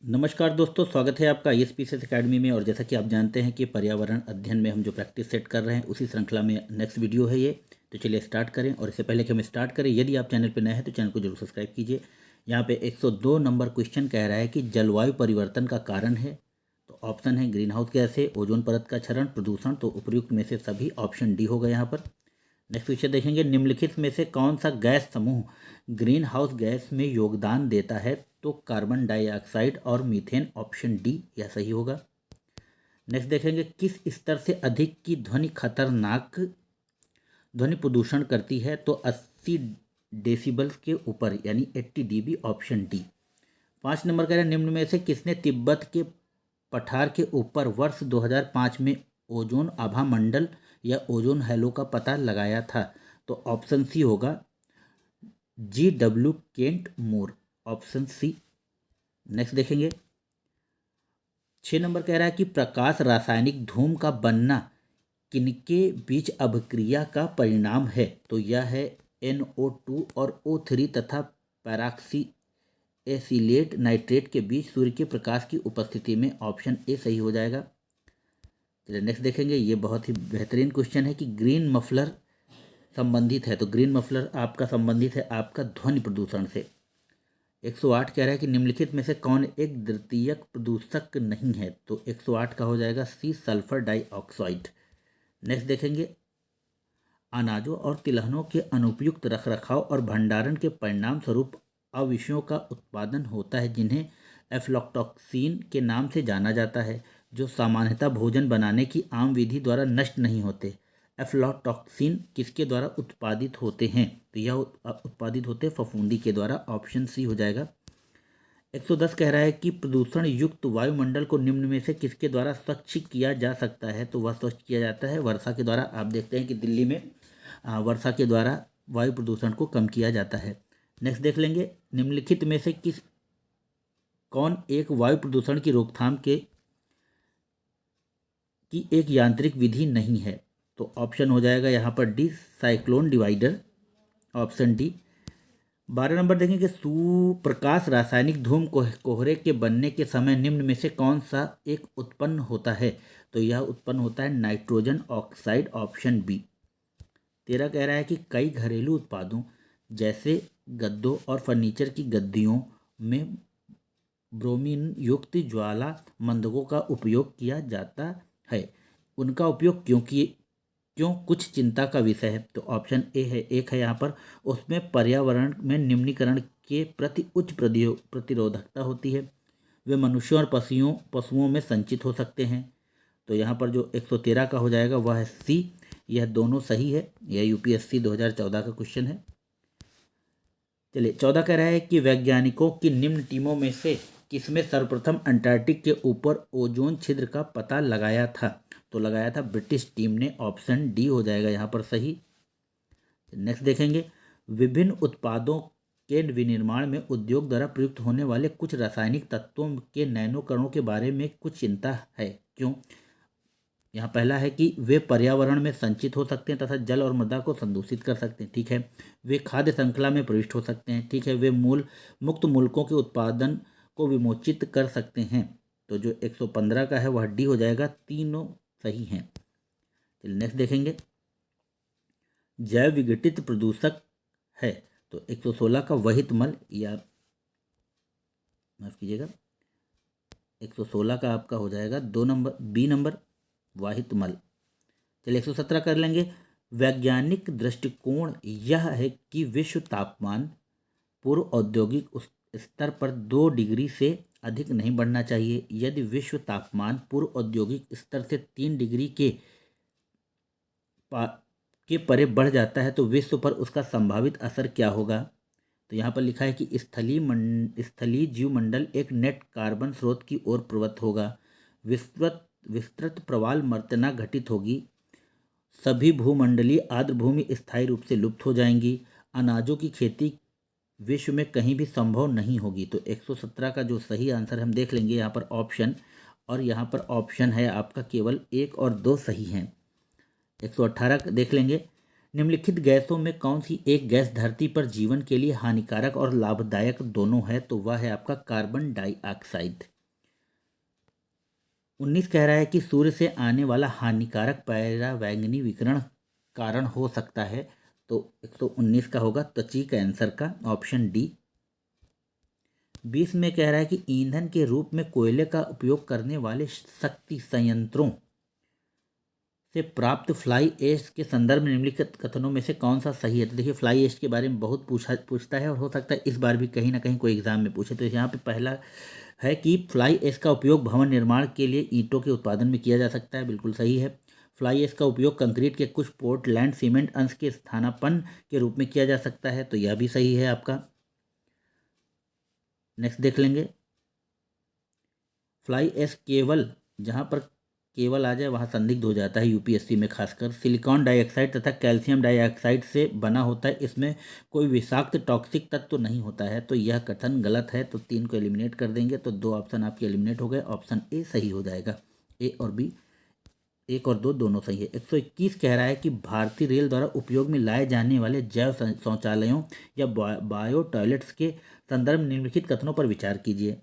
नमस्कार दोस्तों, स्वागत है आपका ISPCS एकेडमी में। और जैसा कि आप जानते हैं कि पर्यावरण अध्ययन में हम जो प्रैक्टिस सेट कर रहे हैं उसी श्रृंखला में नेक्स्ट वीडियो है ये। तो चलिए स्टार्ट करें। और इससे पहले कि हम स्टार्ट करें, यदि आप चैनल पर नए हैं तो चैनल को जरूर सब्सक्राइब कीजिए। यहाँ पे 102 नंबर क्वेश्चन कह रहा है कि जलवायु परिवर्तन का कारण है। तो ऑप्शन है ग्रीन हाउस गैस है, ओजोन परत का क्षरण, प्रदूषण। तो उपयुक्त में से सभी ऑप्शन डी होगा यहाँ पर। नेक्स्ट क्वेश्चन देखेंगे, निम्नलिखित में से कौन सा गैस समूह ग्रीन हाउस गैस में योगदान देता है? तो कार्बन डाइऑक्साइड और मीथेन, ऑप्शन डी यह सही होगा। नेक्स्ट देखेंगे, किस स्तर से अधिक की ध्वनि खतरनाक ध्वनि प्रदूषण करती है? तो 80 डेसिबल के ऊपर यानी 80 dB, ऑप्शन डी। 5 नंबर कह रहे हैं, निम्न में से किसने तिब्बत के पठार के ऊपर वर्ष 2005 में ओजोन आभा मंडल या ओजोन हैलो का पता लगाया था? तो ऑप्शन सी होगा, GW केंट मूर, ऑप्शन सी। नेक्स्ट देखेंगे, 6 नंबर कह रहा है कि प्रकाश रासायनिक धूम का बनना किनके बीच अभिक्रिया का परिणाम है? तो यह है NO2 और O3 तथा पैराक्सी एसिलेट नाइट्रेट के बीच सूर्य के प्रकाश की उपस्थिति में, ऑप्शन ए सही हो जाएगा। चलिए नेक्स्ट देखेंगे, ये बहुत ही बेहतरीन क्वेश्चन है कि ग्रीन मफलर संबंधित है। तो ग्रीन मफलर आपका संबंधित है आपका ध्वनि प्रदूषण से। 108 कह रहा है कि निम्नलिखित में से कौन एक द्वितीयक प्रदूषक नहीं है? तो 108 का हो जाएगा सी, सल्फर डाइऑक्साइड। नेक्स्ट देखेंगे, अनाजों और तिलहनों के अनुपयुक्त रखरखाव और भंडारण के परिणाम स्वरूप अवशेषों का उत्पादन होता है, जिन्हें एफ्लॉटॉक्सिन के नाम से जाना जाता है, जो सामान्यतः भोजन बनाने की आम विधि द्वारा नष्ट नहीं होते। एफ्लॉटॉक्सिन किसके द्वारा उत्पादित होते हैं? तो यह उत्पादित होते हैं फफूंदी के द्वारा, ऑप्शन सी हो जाएगा। 110 कह रहा है कि प्रदूषण युक्त वायुमंडल को निम्न में से किसके द्वारा स्वच्छ किया जा सकता है? तो वह स्वच्छ किया जाता है वर्षा के द्वारा। आप देखते हैं कि दिल्ली में वर्षा के द्वारा वायु प्रदूषण को कम किया जाता है। नेक्स्ट देख लेंगे, निम्नलिखित में से कौन एक वायु प्रदूषण की रोकथाम की एक यांत्रिक विधि नहीं है? तो ऑप्शन हो जाएगा यहाँ पर D, cyclone divider, option D. 12 number देखेंगे, सुप्रकाश रासायनिक धूम कोहरे के बनने के समय निम्न में से कौन सा एक उत्पन्न होता है? तो यह उत्पन्न होता है नाइट्रोजन ऑक्साइड, ऑप्शन बी। 13 कह रहा है कि कई घरेलू उत्पादों जैसे गद्दों और फर्नीचर की गद्दियों में ब्रोमीन युक्त ज्वाला मंदकों का उपयोग किया जाता है। उनका उपयोग क्यों कुछ चिंता का विषय है? तो ऑप्शन ए है, एक है यहाँ पर, उसमें पर्यावरण में निम्नीकरण के प्रति उच्च प्रतिरोधकता होती है, वे मनुष्यों और पशुओं में संचित हो सकते हैं। तो यहाँ पर जो 113 का हो जाएगा वह है सी, यह दोनों सही है। यह UPSC 2014 का क्वेश्चन है। चलिए 14 कह रहा है कि वैज्ञानिकों की निम्न टीमों में से किसमें सर्वप्रथम अंटार्कटिक के ऊपर ओजोन छिद्र का पता लगाया था? तो लगाया था ब्रिटिश टीम ने, ऑप्शन डी हो जाएगा यहाँ पर सही। नेक्स्ट देखेंगे, विभिन्न उत्पादों के विनिर्माण में उद्योग द्वारा प्रयुक्त होने वाले कुछ रासायनिक तत्वों के नैनोकणों के बारे में कुछ चिंता है, क्यों? यहाँ पहला है कि वे पर्यावरण में संचित हो सकते हैं तथा जल और मृदा को संदूषित कर सकते हैं, ठीक है। वे खाद्य श्रृंखला में प्रविष्ट हो सकते हैं, ठीक है। वे मुक्त मूलकों के उत्पादन को विमोचित कर सकते हैं। तो जो 115 का है वह डी हो जाएगा, तीनों सही हैं। चलिए नेक्स्ट देखेंगे, जैव विघटित प्रदूषक है। तो 116 का वहित मल, या माफ कीजिएगा 116 का आपका हो जाएगा 2 नंबर, बी नंबर, वाहित मल। चलिए 117 कर लेंगे, वैज्ञानिक दृष्टिकोण यह है कि विश्व तापमान पूर्व औद्योगिक स्तर पर 2 डिग्री से अधिक नहीं बढ़ना चाहिए। यदि विश्व तापमान पूर्व औद्योगिक स्तर से 3 डिग्री के परे बढ़ जाता है तो विश्व पर उसका संभावित असर क्या होगा? तो यहाँ पर लिखा है कि स्थलीय जीवमंडल एक नेट कार्बन स्रोत की ओर प्रवृत्त होगा, विस्तृत प्रवाल मर्तना घटित होगी, सभी भूमंडलीय आर्द्र भूमि स्थायी रूप से लुप्त हो जाएंगी, अनाजों की खेती विश्व में कहीं भी संभव नहीं होगी। तो 117 का जो सही आंसर हम देख लेंगे यहाँ पर ऑप्शन, और यहाँ पर ऑप्शन है आपका केवल 1 और 2 सही हैं। 118 देख लेंगे, निम्नलिखित गैसों में कौन सी एक गैस धरती पर जीवन के लिए हानिकारक और लाभदायक दोनों है? तो वह है आपका कार्बन डाइऑक्साइड। 19 कह रहा है कि सूर्य से आने वाला हानिकारक परावैंगनी विकिरण कारण हो सकता है। तो 119 का होगा त्वचा कैंसर का, ऑप्शन डी। 20 में कह रहा है कि ईंधन के रूप में कोयले का उपयोग करने वाले शक्ति संयंत्रों से प्राप्त फ्लाई ऐश के संदर्भ में निम्नलिखित कथनों में से कौन सा सही है? तो देखिए, फ्लाई ऐश के बारे में बहुत पूछता है और हो सकता है इस बार भी कहीं ना कहीं कोई एग्जाम में पूछे। तो यहाँ पे पहला है कि फ्लाई ऐश का उपयोग भवन निर्माण के लिए ईंटों के उत्पादन में किया जा सकता है, बिल्कुल सही है। फ्लाई ऐश का उपयोग कंक्रीट के कुछ पोर्टलैंड सीमेंट अंश के स्थानापन्न के रूप में किया जा सकता है, तो यह भी सही है आपका। नेक्स्ट देख लेंगे। फ्लाई ऐश केवल, जहाँ पर केवल आ जाए वहाँ संदिग्ध हो जाता है यूपीएससी में खासकर। सिलिकॉन डाइऑक्साइड तथा कैल्शियम डाइऑक्साइड से बना होता है, इसमें कोई विषाक्त टॉक्सिक तत्व नहीं होता है, तो यह कथन गलत है। तो 3 को एलिमिनेट कर देंगे, तो 2 ऑप्शन आपके एलिमिनेट हो गए। ऑप्शन ए सही हो जाएगा। ए और बी, 1 और 2 दोनों सही है। 121 कह रहा है कि भारतीय रेल द्वारा उपयोग में लाए जाने वाले जैव शौचालयों या बायो टॉयलेट्स के संदर्भ में निम्नलिखित कथनों पर विचार कीजिए।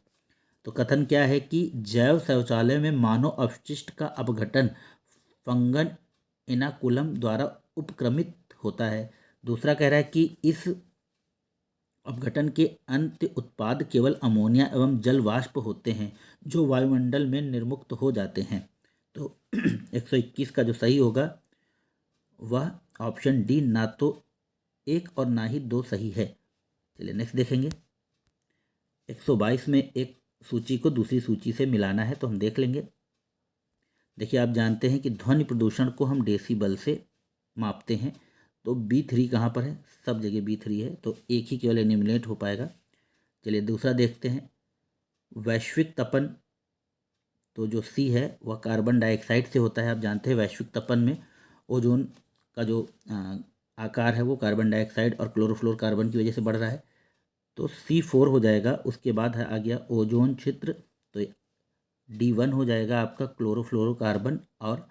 तो कथन क्या है कि जैव शौचालय में मानव अपशिष्ट का अपघटन फंगन इनाकुलम द्वारा उपक्रमित होता है। दूसरा कह रहा है कि इस अपघटन के अंत उत्पाद केवल अमोनिया एवं जल वाष्प होते हैं जो वायुमंडल में निर्मुक्त हो जाते हैं। तो 121 का जो सही होगा वह ऑप्शन डी, ना तो 1 और ना ही 2 सही है। चलिए नेक्स्ट देखेंगे। 122 में एक सूची को दूसरी सूची से मिलाना है, तो हम देख लेंगे। देखिए, आप जानते हैं कि ध्वनि प्रदूषण को हम डेसिबल से मापते हैं, तो B3 कहाँ पर है? सब जगह B3 है, तो एक ही केवल एलिमिनेट हो पाएगा। चलिए दूसरा देखते हैं। वैश्विक तपन, तो जो C है वह कार्बन डाइऑक्साइड से होता है। आप जानते हैं वैश्विक तपन में ओजोन का जो आकार है वो कार्बन डाइऑक्साइड और क्लोरोफ्लोरोकार्बन की वजह से बढ़ रहा है, तो C4 हो जाएगा। उसके बाद आ गया ओजोन क्षेत्र, तो D1 हो जाएगा आपका क्लोरोफ्लोरोकार्बन, और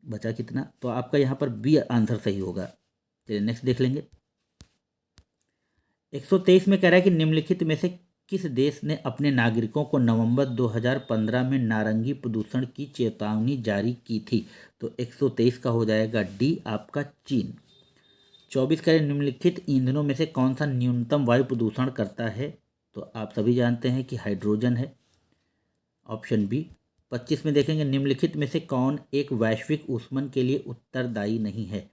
बचा कितना? तो आपका यहाँ पर बी आंसर सही होगा। चलिए नेक्स्ट देख लेंगे। 123 में कह रहा है कि निम्नलिखित में से किस देश ने अपने नागरिकों को नवंबर 2015 में नारंगी प्रदूषण की चेतावनी जारी की थी? तो 123 का हो जाएगा डी, आपका चीन। 24 कह रहे निम्नलिखित ईंधनों में से कौन सा न्यूनतम वायु प्रदूषण करता है? तो आप सभी जानते हैं कि हाइड्रोजन है, ऑप्शन बी। 25 में देखेंगे निम्नलिखित में से कौन एक वैश्विक ऊष्मन के लिए उत्तरदायी नहीं है?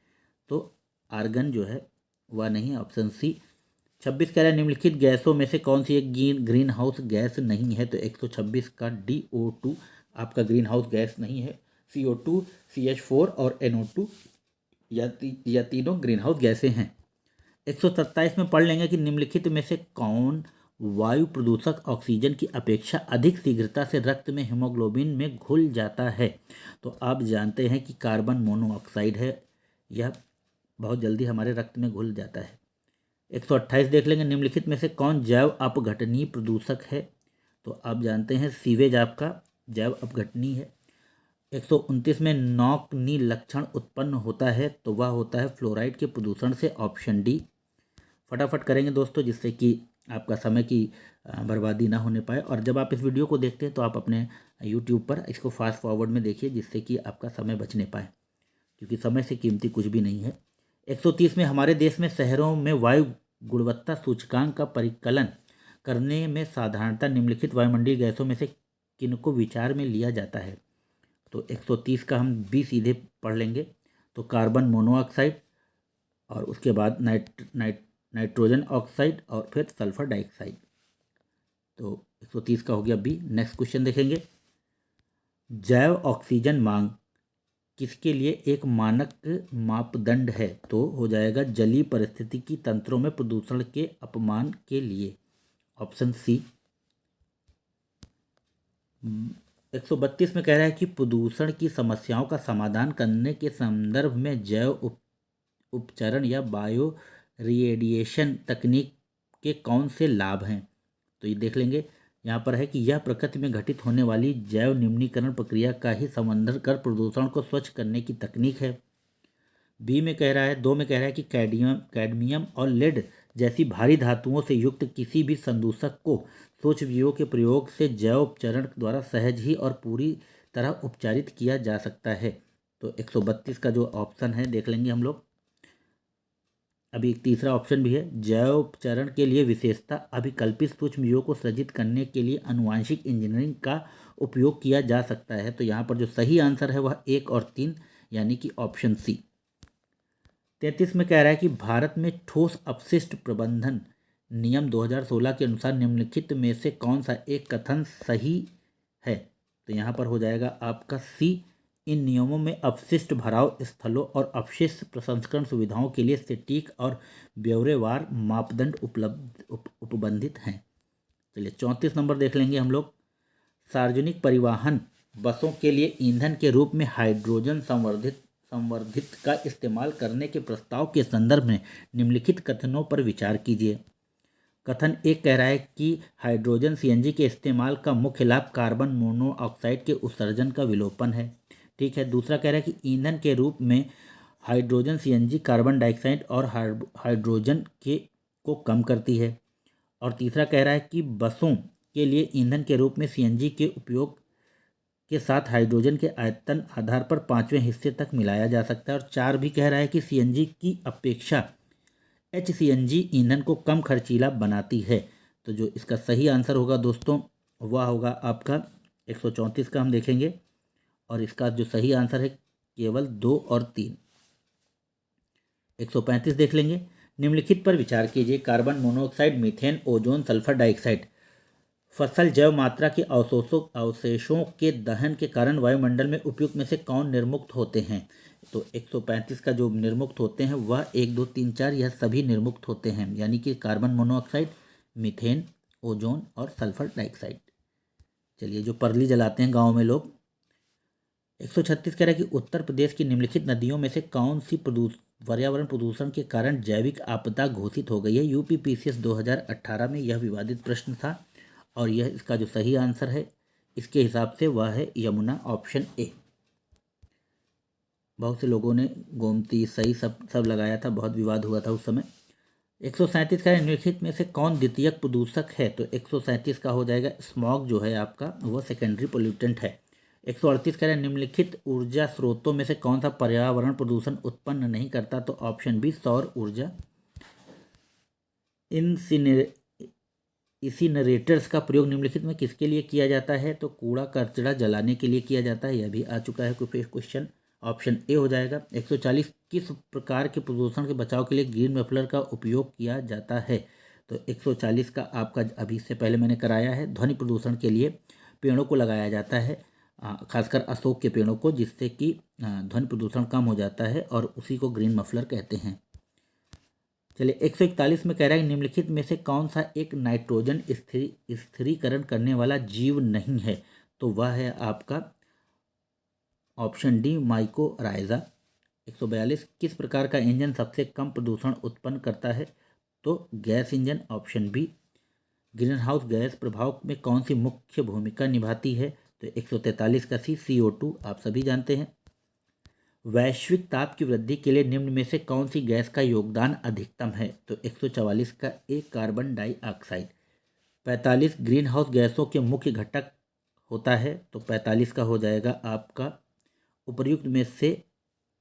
तो आर्गन जो है वह नहीं, ऑप्शन सी। 26 कह रहा है निम्नलिखित गैसों में से कौन सी एक ग्रीन हाउस गैस नहीं है? तो 126 का DO2 आपका ग्रीन हाउस गैस नहीं है। CO2, CH4 और NO2 या तीनों ग्रीन हाउस गैसें हैं। 127 में पढ़ लेंगे कि निम्नलिखित में से कौन वायु प्रदूषक ऑक्सीजन की अपेक्षा अधिक शीघ्रता से रक्त में हीमोग्लोबिन में घुल जाता है? तो आप जानते हैं कि कार्बन मोनोऑक्साइड है, यह बहुत जल्दी हमारे रक्त में घुल जाता है। 128 देख लेंगे निम्नलिखित में से कौन जैव अपघटनीय प्रदूषक है? तो आप जानते हैं सीवेज आपका जैव अपघटनीय है। 129 में नॉकनी लक्षण उत्पन्न होता है, तो वह होता है फ्लोराइड के प्रदूषण से, ऑप्शन डी। फटाफट करेंगे दोस्तों, जिससे कि आपका समय की बर्बादी ना होने पाए। और जब आप इस वीडियो को देखते हैं तो आप अपने यूट्यूब पर इसको फास्ट फॉरवर्ड में देखिए, जिससे कि आपका समय बचने पाए, क्योंकि समय से कीमती कुछ भी नहीं है। 130 में हमारे देश में शहरों में वायु गुणवत्ता सूचकांक का परिकलन करने में साधारणतः निम्नलिखित वायुमंडलीय गैसों में से किनको विचार में लिया जाता है? तो 130 का हम बी सीधे पढ़ लेंगे। तो कार्बन मोनोऑक्साइड, और उसके बाद नाइट्रोजन ऑक्साइड, और फिर सल्फर डाइऑक्साइड। तो 130 का हो गया बी। नेक्स्ट क्वेश्चन देखेंगे। जैव ऑक्सीजन मांग किसके लिए एक मानक मापदंड है? तो हो जाएगा जलीय पारिस्थितिकी तंत्रों में प्रदूषण के अपमान के लिए, ऑप्शन सी। 132 में कह रहा है कि प्रदूषण की समस्याओं का समाधान करने के संदर्भ में जैव उपचरण या बायो रेडिएशन तकनीक के कौन से लाभ हैं? तो ये देख लेंगे। यहाँ पर है कि यह प्रकृति में घटित होने वाली जैव निम्नीकरण प्रक्रिया का ही संवर्धन कर प्रदूषण को स्वच्छ करने की तकनीक है। बी में कह रहा है 2 में कह रहा है कि कैडमियम और लेड जैसी भारी धातुओं से युक्त किसी भी संदूषक को सूक्ष्मजीवों के प्रयोग से जैव उपचरण द्वारा सहज ही और पूरी तरह उपचारित किया जा सकता है। तो 132 का जो ऑप्शन है देख लेंगे हम लोग। अभी एक तीसरा ऑप्शन भी है, जैव उपचरण के लिए विशेषता अभिकल्पित सूक्ष्मजीवों को सृजित करने के लिए आनुवांशिक इंजीनियरिंग का उपयोग किया जा सकता है। तो यहाँ पर जो सही आंसर है वह 1 और 3 यानी कि ऑप्शन सी। 33 में कह रहा है कि भारत में ठोस अपशिष्ट प्रबंधन नियम 2016 के अनुसार निम्नलिखित में से कौन सा एक कथन सही है। तो यहाँ पर हो जाएगा आपका सी, इन नियमों में अपशिष्ट भराव स्थलों और अपशिष्ट प्रसंस्करण सुविधाओं के लिए सटीक और ब्यौरेवार मापदंड उपबंधित हैं। चलिए 34 नंबर देख लेंगे हम लोग। सार्वजनिक परिवहन बसों के लिए ईंधन के रूप में हाइड्रोजन संवर्धित का इस्तेमाल करने के प्रस्ताव के संदर्भ में निम्नलिखित कथनों पर विचार कीजिए। कथन एक कह रहा है कि हाइड्रोजन सीएनजी के इस्तेमाल का मुख्य लाभ कार्बन मोनोऑक्साइड के उत्सर्जन का विलोपन है। ठीक है। दूसरा कह रहा है कि ईंधन के रूप में हाइड्रोजन सीएनजी कार्बन डाइऑक्साइड और हाइड्रोजन को कम करती है। और तीसरा कह रहा है कि बसों के लिए ईंधन के रूप में सीएनजी के उपयोग के साथ हाइड्रोजन के आयतन आधार पर 5वें हिस्से तक मिलाया जा सकता है। और 4 भी कह रहा है कि सीएनजी की अपेक्षा HCNG ईंधन को कम खर्चीला बनाती है। तो जो इसका सही आंसर होगा दोस्तों वह होगा आपका 134 का हम देखेंगे, और इसका जो सही आंसर है केवल 2 और 3। 135 देख लेंगे। निम्नलिखित पर विचार कीजिए। Carbon monoxide, methane, ozone, sulphur dioxide फसल जैव मात्रा के अवशेषों के दहन के कारण वायुमंडल में उपयुक्त में से कौन निर्मुक्त होते हैं। तो 135 का जो निर्मुक्त होते हैं वह 1, 2, 3, 4 यह सभी निर्मुक्त होते हैं, यानी कि कार्बन मोनोऑक्साइड, मीथेन, ओजोन और सल्फर डाइऑक्साइड। चलिए जो परली जलाते हैं गाँव में लोग। 136 कह रहा है कि उत्तर प्रदेश की निम्नलिखित नदियों में से कौन सी पर्यावरण प्रदूषण के कारण जैविक आपदा घोषित हो गई है। UPPCS 2018 में यह विवादित प्रश्न था, और यह इसका जो सही आंसर है इसके हिसाब से वह है यमुना, ऑप्शन ए। बहुत से लोगों ने गोमती सही सब लगाया था, बहुत विवाद हुआ था उस समय। 137 का निम्नलिखित में से कौन द्वितीयक प्रदूषक है। तो 137 का हो जाएगा स्मॉग जो है आपका वह सेकेंडरी पोल्यूटेंट है। 138 कह रहे हैं निम्नलिखित ऊर्जा स्रोतों में से कौन सा पर्यावरण प्रदूषण उत्पन्न नहीं करता। तो ऑप्शन बी, सौर ऊर्जा। इंसिनरेटर्स का प्रयोग निम्नलिखित में किसके लिए किया जाता है। तो कूड़ा कचरा जलाने के लिए किया जाता है, यह भी आ चुका है क्वेश्चन, ऑप्शन ए हो जाएगा। 140 किस प्रकार के प्रदूषण के बचाव के लिए ग्रीन मफलर का उपयोग किया जाता है। तो 140 का आपका अभी से पहले मैंने कराया है। ध्वनि प्रदूषण के लिए पेड़ों को लगाया जाता है, खासकर अशोक के पेड़ों को, जिससे कि ध्वनि प्रदूषण कम हो जाता है, और उसी को ग्रीन मफलर कहते हैं। चलिए 141 में कह रहा है निम्नलिखित में से कौन सा एक नाइट्रोजन स्थिरीकरण करने वाला जीव नहीं है। तो वह है आपका ऑप्शन डी, माइकोराइजा। 142 किस प्रकार का इंजन सबसे कम प्रदूषण उत्पन्न करता है। तो gas engine, option B. Green house gas प्रभाव में कौन सी मुख्य भूमिका निभाती है। तो 143 का सी, CO2 आप सभी जानते हैं। वैश्विक ताप की वृद्धि के लिए निम्न में से कौन सी गैस का योगदान अधिकतम है। तो 144 का ए, कार्बन डाइऑक्साइड। 45 ग्रीन हाउस गैसों के मुख्य घटक होता है। तो 45 का हो जाएगा आपका उपर्युक्त में से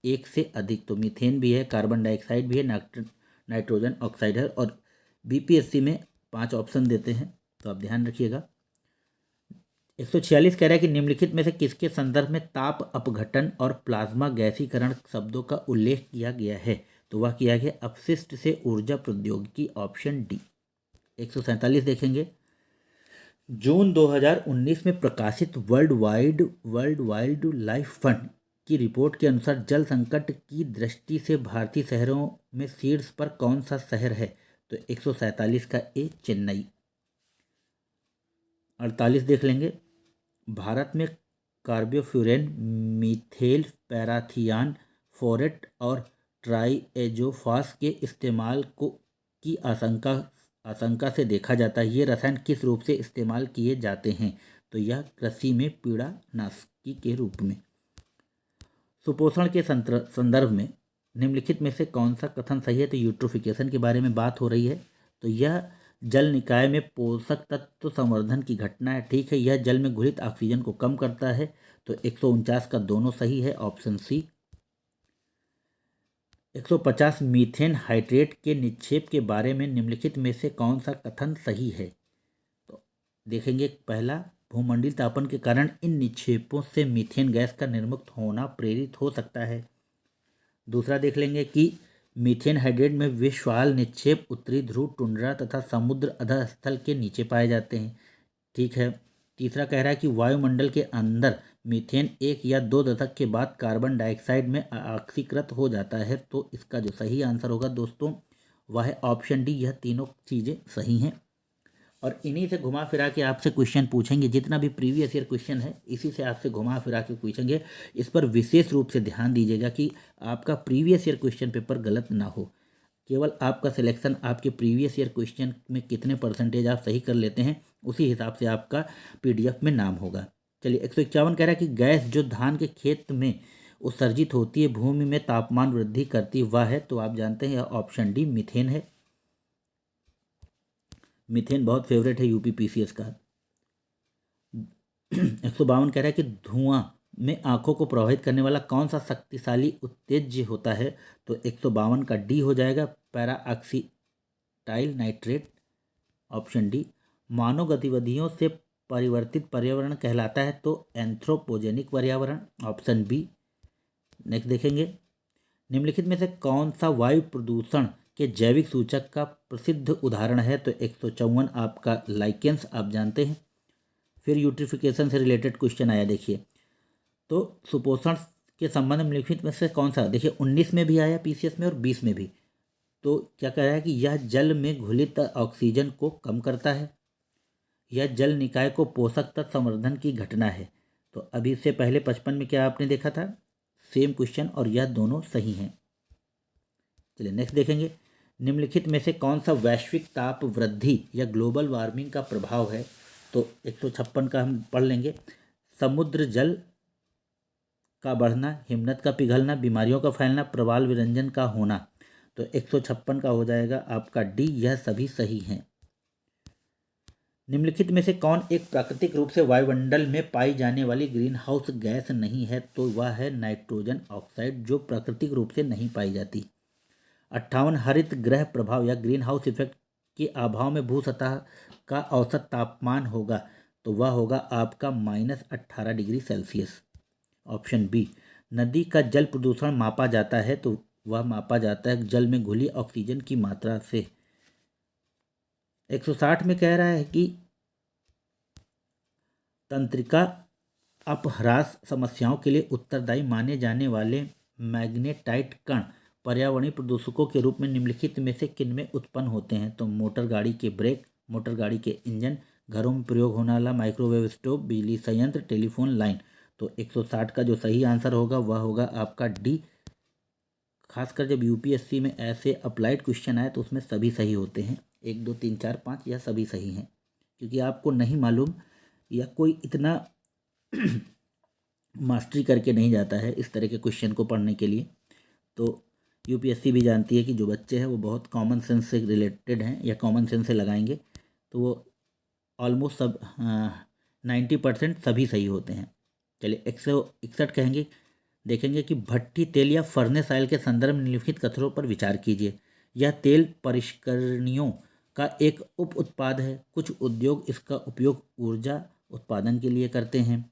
एक से अधिक। तो मीथेन भी है, कार्बन डाइऑक्साइड भी है, नाइट्रोजन ऑक्साइड है, और BPSC में 5 ऑप्शन देते हैं, तो आप ध्यान रखिएगा। 146 कह रहा है कि निम्नलिखित में से किसके संदर्भ में ताप अपघटन और प्लाज्मा गैसीकरण शब्दों का उल्लेख किया गया है। तो वह किया गया अपशिष्ट से ऊर्जा प्रौद्योगिकी, ऑप्शन डी। 147 देखेंगे। जून 2019 में प्रकाशित वर्ल्ड वाइल्ड लाइफ फंड की रिपोर्ट के अनुसार जल संकट की दृष्टि से भारतीय शहरों में शीर्ष पर कौन सा शहर है। तो 147 का ए, चेन्नई। 48 देख लेंगे। भारत में कार्बोफ्यूरेन, मीथेल पैराथियान, फोरेट और ट्राइएजोफास के इस्तेमाल की आशंका आशंका से देखा जाता है। ये रसायन किस रूप से इस्तेमाल किए जाते हैं? तो यह कृषि में कीड़ानाशकी के रूप में। सुपोषण के संदर्भ में निम्नलिखित में से कौन सा कथन सही है? तो यूट्रोफिकेशन के बारे में बात हो रही है, तो यह जल निकाय में पोषक तत्व संवर्धन की घटना है। ठीक है, यह जल में घुलित ऑक्सीजन को कम करता है, तो 149 का दोनों सही है, ऑप्शन सी। 150 मीथेन हाइड्रेट के निक्षेप के बारे में निम्नलिखित में से कौन सा कथन सही है? तो देखेंगे, पहला, भूमंडलीय तापन के कारण इन निक्षेपों से मीथेन गैस का निर्मुक्त होना प्रेरित हो सकता है। दूसरा देख लेंगे कि मीथेन हाइड्रेट में विशाल निक्षेप उत्तरी ध्रुव, टुंड्रा तथा समुद्र अधस्थल के नीचे पाए जाते हैं। ठीक है। तीसरा कह रहा है कि वायुमंडल के अंदर मीथेन 1 या 2 दशक के बाद कार्बन डाइऑक्साइड में ऑक्सीकृत हो जाता है। तो इसका जो सही आंसर होगा दोस्तों वह है ऑप्शन डी। यह तीनों चीज़ें सही हैं और इन्हीं से घुमा फिरा के आपसे क्वेश्चन पूछेंगे। जितना भी प्रीवियस ईयर क्वेश्चन है इसी से आपसे घुमा फिरा के पूछेंगे। इस पर विशेष रूप से ध्यान दीजिएगा कि आपका प्रीवियस ईयर क्वेश्चन पेपर गलत ना हो। केवल आपका सिलेक्शन आपके प्रीवियस ईयर क्वेश्चन में कितने परसेंटेज आप सही कर लेते हैं उसी हिसाब से आपका पीडीएफ में नाम होगा। चलिए, 151 कह रहा है कि गैस जो धान के खेत में उत्सर्जित होती है भूमि में तापमान वृद्धि करती वह है। तो आप जानते हैं ऑप्शन डी मीथेन है। मीथेन बहुत फेवरेट है यूपी पीसीएस का। 152 कह रहा है कि धुआं में आंखों को प्रभावित करने वाला कौन सा शक्तिशाली उत्तेज्य होता है? तो 152 का डी हो जाएगा, पैरा ऑक्सीटाइल नाइट्रेट, ऑप्शन डी। मानव गतिविधियों से परिवर्तित पर्यावरण कहलाता है, तो एंथ्रोपोजेनिक पर्यावरण, ऑप्शन बी। नेक्स्ट देखेंगे, निम्नलिखित में से कौन सा वायु प्रदूषण के जैविक सूचक का प्रसिद्ध उदाहरण है? तो 154 आपका लाइकेंस, आप जानते हैं। फिर यूट्रिफिकेशन से रिलेटेड क्वेश्चन आया, देखिए, तो सुपोषण के संबंध में निम्नलिखित में से कौन सा, देखिए 19 में भी आया पीसीएस में और 20 में भी। तो क्या कह रहा है कि यह जल में घुलित ऑक्सीजन को कम करता है, यह जल निकाय को पोषक तत्व संवर्धन की घटना है। तो अभी से पहले 55 में क्या आपने देखा था, सेम क्वेश्चन, और यह दोनों सही हैं। चलिए नेक्स्ट देखेंगे, निम्नलिखित में से कौन सा वैश्विक ताप वृद्धि या ग्लोबल वार्मिंग का प्रभाव है? तो 156 का हम पढ़ लेंगे, समुद्र जल का बढ़ना, हिमनद का पिघलना, बीमारियों का फैलना, प्रवाल विरंजन का होना। तो 156 का हो जाएगा आपका डी, यह सभी सही हैं। निम्नलिखित में से कौन एक प्राकृतिक रूप से वायुमंडल में पाई जाने वाली ग्रीन हाउस गैस नहीं है? तो वह है नाइट्रोजन ऑक्साइड, जो प्राकृतिक रूप से नहीं पाई जाती। 58 हरित ग्रह प्रभाव या ग्रीन हाउस इफेक्ट के अभाव में भू सतह का औसत तापमान होगा, तो वह होगा आपका -18 डिग्री सेल्सियस, ऑप्शन बी। नदी का जल प्रदूषण मापा जाता है, तो वह मापा जाता है जल में घुली ऑक्सीजन की मात्रा से। 160 में कह रहा है कि तंत्रिका अपह्रास समस्याओं के लिए उत्तरदायी माने जाने वाले मैग्नेटाइट कण पर्यावरणीय प्रदूषकों के रूप में निम्नलिखित में से किनमें उत्पन्न होते हैं? तो मोटर गाड़ी के ब्रेक, मोटर गाड़ी के इंजन, घरों में प्रयोग होने वाला माइक्रोवेव स्टोव, बिजली संयंत्र, टेलीफोन लाइन। तो 160 का जो सही आंसर होगा वह होगा आपका डी। खासकर जब यूपीएससी में ऐसे अप्लाइड क्वेश्चन आए तो उसमें सभी सही होते हैं, 1 2 3 4 5 यह सभी सही हैं, क्योंकि आपको नहीं मालूम या कोई इतना मास्टरी करके नहीं जाता है इस तरह के क्वेश्चन को पढ़ने के लिए। तो यूपीएससी भी जानती है कि जो बच्चे हैं वो बहुत कॉमन सेंस से रिलेटेड हैं या कॉमन सेंस से लगाएंगे तो वो ऑलमोस्ट सब 90% सभी सही होते हैं। चलिए 161 कहेंगे, देखेंगे कि भट्टी तेल या फर्नेस ऑयल के संदर्भ में निम्नलिखित कथनों पर विचार कीजिए। यह तेल परिष्करणियों का एक उप उत्पाद है। कुछ उद्योग इसका उपयोग ऊर्जा उत्पादन के लिए करते हैं।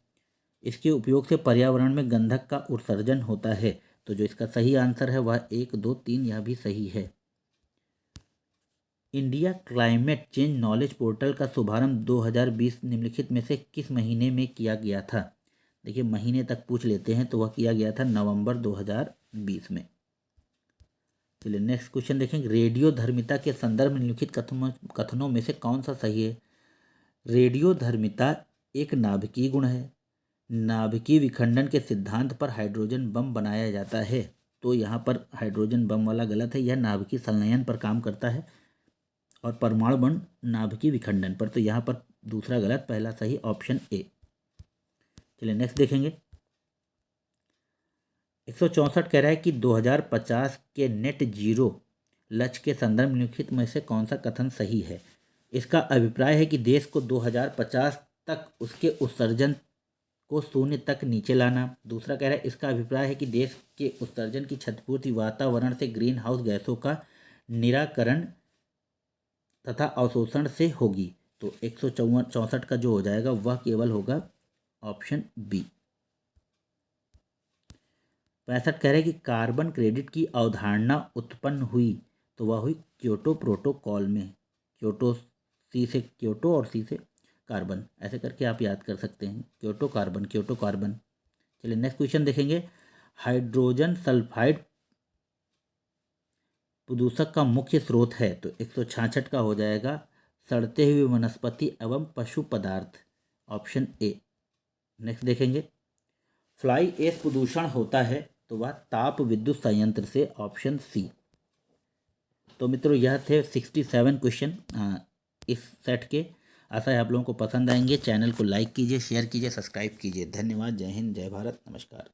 इसके उपयोग से पर्यावरण में गंधक का उत्सर्जन होता है। तो जो इसका सही आंसर है वह 1 2 3 यह भी सही है। India climate change knowledge portal का शुभारंभ 2020 निम्नलिखित में से किस महीने में किया गया था? देखिए महीने तक पूछ लेते हैं, तो वह किया गया था नवंबर 2020 में। चलिए नेक्स्ट क्वेश्चन देखेंगे, रेडियो धर्मिता के संदर्भ में निम्नलिखित कथनों में से कौन सा सही है? रेडियो धर्मिता एक नाभिकीय गुण है। नाभिकीय विखंडन के सिद्धांत पर हाइड्रोजन बम बनाया जाता है। तो यहाँ पर हाइड्रोजन बम वाला गलत है, यह नाभिकीय संलयन पर काम करता है, और परमाणु बम नाभिकीय विखंडन पर। तो यहाँ पर दूसरा गलत, पहला सही ऑप्शन ए। चलिए नेक्स्ट देखेंगे। 164 कह रहा है कि 2050 के नेट जीरो लक्ष्य के संदर्भ निम्नलिखित में से कौन सा कथन सही है। इसका अभिप्राय है कि देश को 2050 तक उसके उत्सर्जन को शून्य तक नीचे लाना। दूसरा कह रहा है इसका अभिप्राय है कि देश के उत्सर्जन की क्षतिपूर्ति वातावरण से ग्रीन हाउस गैसों का निराकरण तथा अवशोषण से होगी। तो 164 का जो हो जाएगा वह केवल होगा ऑप्शन बी। 65 कह रहे हैं कि कार्बन क्रेडिट की अवधारणा उत्पन्न हुई, तो वह हुई क्योटो प्रोटोकॉल में। क्योटो, सी से क्योटो और सी से कार्बन, ऐसे करके आप याद कर सकते हैं। Kyoto carbon, Kyoto carbon. चलिए नेक्स्ट क्वेश्चन देखेंगे। हाइड्रोजन सल्फाइड प्रदूषक का मुख्य स्रोत है, तो 166 का हो जाएगा सड़ते हुए वनस्पति एवं पशु पदार्थ, ऑप्शन ए। नेक्स्ट देखेंगे। फ्लाई ऐश प्रदूषण होता है, तो वह ताप विद्युत संयंत्र से, ऑप्शन सी। तो मित्रों यह थे 67 क्वेश्चन इस सेट के। आशा है आप लोगों को पसंद आएंगे। चैनल को लाइक कीजिए, शेयर कीजिए, सब्सक्राइब कीजिए। धन्यवाद। जय हिंद, जय भारत, नमस्कार।